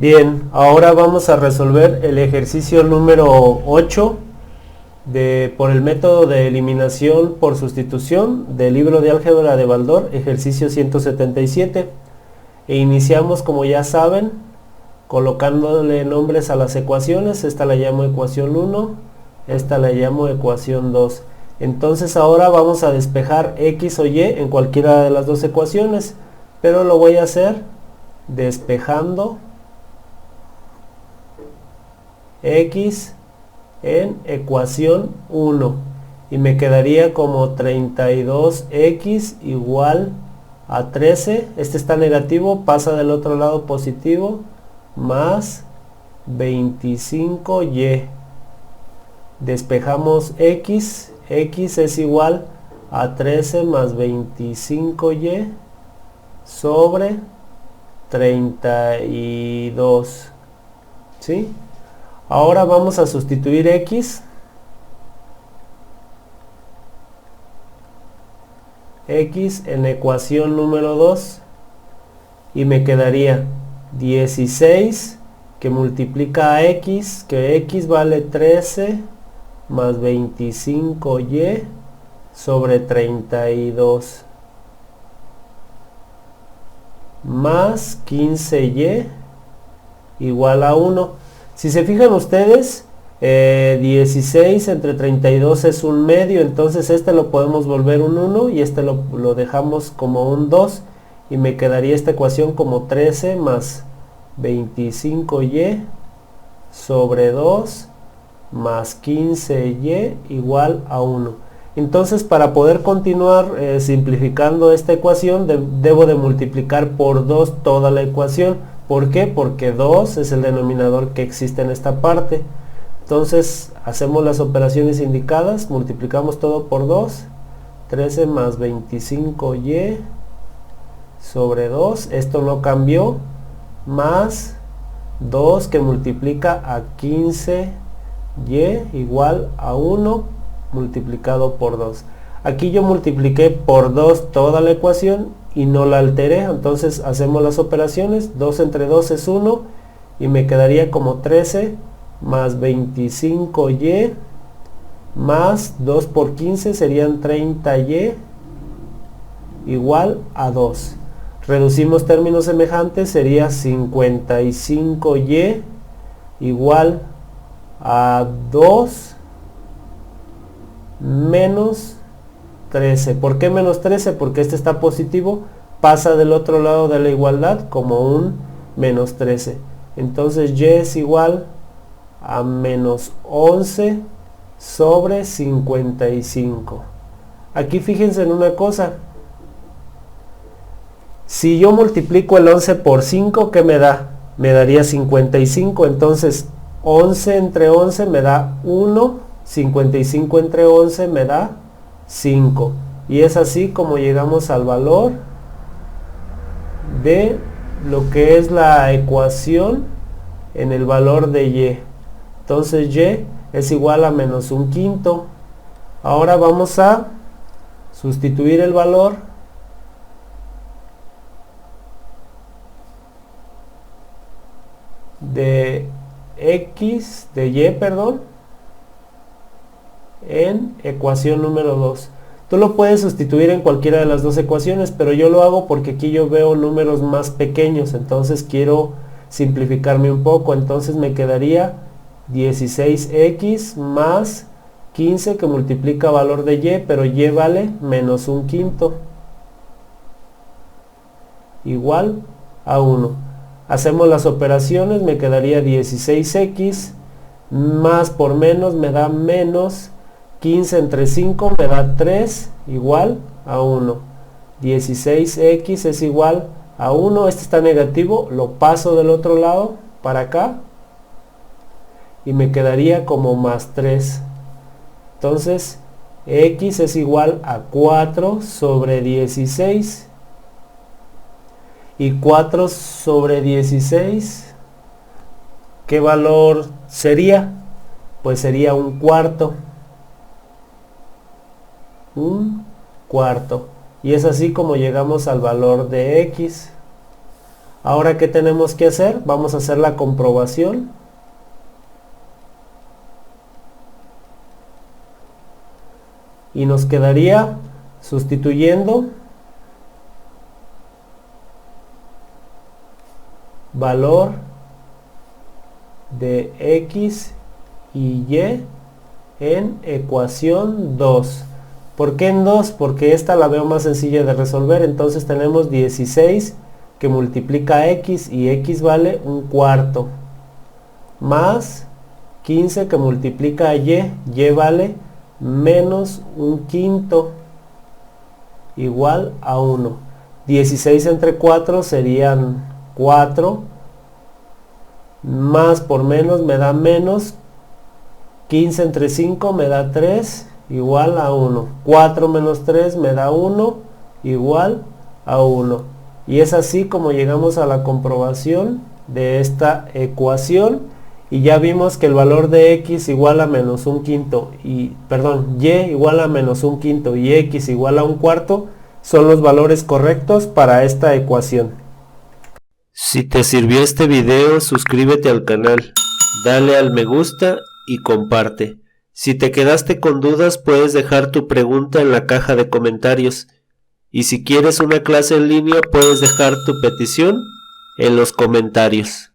Bien, ahora vamos a resolver el ejercicio número 8 por el método de eliminación por sustitución del libro de álgebra de Baldor, ejercicio 177. E iniciamos, como ya saben, colocándole nombres a las ecuaciones. Esta la llamo ecuación 1, esta la llamo ecuación 2. Entonces ahora vamos a despejar x o y en cualquiera de las dos ecuaciones, pero lo voy a hacer despejando x en ecuación 1 y me quedaría como 32x igual a 13. Este está negativo, pasa del otro lado positivo, más 25y. Despejamos x es igual a 13 más 25y sobre 32. ¿Sí? Ahora vamos a sustituir x en ecuación número 2 y me quedaría 16 que multiplica a x, que x vale 13 más 25y sobre 32 más 15y igual a 1. Si se fijan ustedes, 16 entre 32 es un medio, entonces este lo podemos volver un 1 y este lo dejamos como un 2 y me quedaría esta ecuación como 13 más 25y sobre 2 más 15y igual a 1. Entonces, para poder continuar simplificando esta ecuación, debo de multiplicar por 2 toda la ecuación. ¿Por qué? Porque 2 es el denominador que existe en esta parte. Entonces, hacemos las operaciones indicadas, multiplicamos todo por 2, 13 más 25y sobre 2, esto no cambió, más 2 que multiplica a 15y igual a 1 multiplicado por 2. Aquí yo multipliqué por 2 toda la ecuación y no la alteré, entonces hacemos las operaciones, 2 entre 2 es 1 y me quedaría como 13 más 25y más 2 por 15 serían 30y igual a 2. Reducimos términos semejantes, sería 55y igual a 2 menos 13. ¿Por qué menos 13? Porque este está positivo, pasa del otro lado de la igualdad como un menos 13. Entonces y es igual a menos 11 sobre 55. Aquí fíjense en una cosa. Si yo multiplico el 11 por 5, ¿qué me da? Me daría 55. Entonces 11 entre 11 me da 1. 55 entre 11 me da 5. Y es así como llegamos al valor de lo que es la ecuación en el valor de y. Entonces y es igual a menos un quinto. Ahora vamos a sustituir el valor de x, de y, perdón, en ecuación número 2. Tú lo puedes sustituir en cualquiera de las dos ecuaciones, pero yo lo hago porque aquí yo veo números más pequeños, entonces quiero simplificarme un poco. Entonces me quedaría 16x más 15 que multiplica valor de y, pero y vale menos un quinto igual a 1. Hacemos las operaciones, me quedaría 16x más por menos me da menos 15 entre 5 me da 3 igual a 1. 16x es igual a 1. Este está negativo, lo paso del otro lado para acá y me quedaría como más 3. Entonces x es igual a 4 sobre 16 y 4 sobre 16, ¿qué valor sería? Pues sería un cuarto. Y es así como llegamos al valor de x. Ahora, ¿qué tenemos que hacer? Vamos a hacer la comprobación. Y nos quedaría sustituyendo valor de x y y en ecuación 2. ¿Por qué en 2? Porque esta la veo más sencilla de resolver. Entonces tenemos 16 que multiplica x y x vale un cuarto, más 15 que multiplica y vale menos un quinto, igual a 1. 16 entre 4 serían 4, más por menos me da menos, 15 entre 5 me da 3, igual a 1. 4 menos 3 me da 1, igual a 1. Y es así como llegamos a la comprobación de esta ecuación. Y ya vimos que el valor de x igual a menos un quinto, y igual a menos un quinto y x igual a un cuarto son los valores correctos para esta ecuación. Si te sirvió este video, suscríbete al canal, dale al me gusta y comparte. Si te quedaste con dudas, puedes dejar tu pregunta en la caja de comentarios. Y si quieres una clase en línea, puedes dejar tu petición en los comentarios.